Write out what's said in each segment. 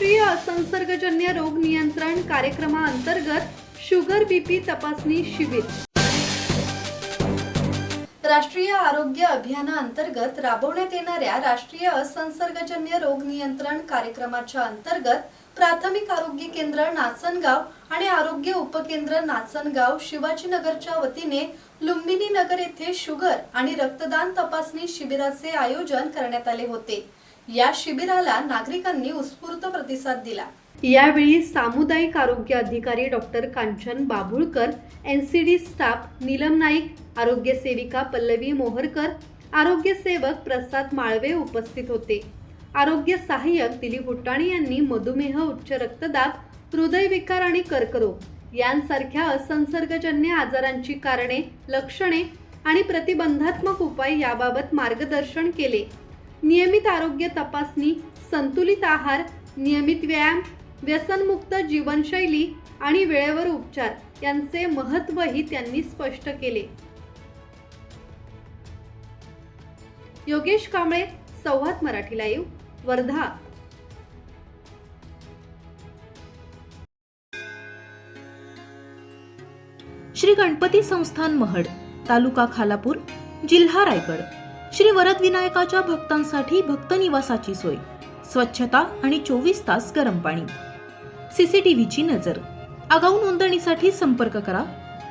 राष्ट्रीय असंसर्गजन्य रोग नियंत्रण कार्यक्रमाअंतर्गत शुगर बीपी तपासणी शिबिर। राष्ट्रीय आरोग्य अभियानाअंतर्गत राबवण्यात येणाऱ्या राष्ट्रीय असंसर्गजन्य रोग नियंत्रण कार्यक्रमाच्या अंतर्गत प्राथमिक आरोग्य केंद्र नाचनगाव आणि आरोग्य उपकेंद्र नाचनगाव शिवाजीनगरच्या वतीने लुंबिनी नगर येथे शुगर आणि रक्तदान तपासणी शिबिराचे आयोजन करण्यात आले होते। या शिबिराला नागरिकांनी उत्स्फूर्त प्रतिसाद दिला। यावेळी सामुदायिक आरोग्य अधिकारी doctor Kanchan Babulkar, NCD staff Neelam Naik, आरोग्य सेविका पल्लवी मोहरकर, आरोग्य सेवक प्रसाद माळवे उपस्थित होते। आरोग्य सहाय्यक दिलीप हुट्टाणी यांनी मधुमेह, उच्च रक्तदाब, हृदयविकार आणि कर्करोग यांसारख्या असंसर्गजन्य आजारांची कारणे, लक्षणे आणि प्रतिबंधात्मक उपाय याबाबत मार्गदर्शन केले। नियमित आरोग्य तपासणी, संतुलित आहार, नियमित व्यायाम, व्यसनमुक्त जीवनशैली आणि वेळेवर उपचार यांचे महत्त्वही त्यांनी स्पष्ट केले। योगेश कांबळे, संवाद मराठी लाईव्ह, वर्धा। श्री गणपती संस्थान महड, तालुका खालापूर, जिल्हा रायगड। श्री वरद विनायकाच्या भक्तांसाठी भक्त निवासाची सोय, स्वच्छता आणि 24 तास गरम पाणी, सीसीटीव्हीची नजर। आगाऊ नोंदणीसाठी संपर्क करा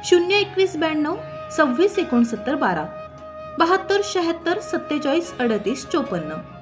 021 92 26 69 12 72 76 47 38 54।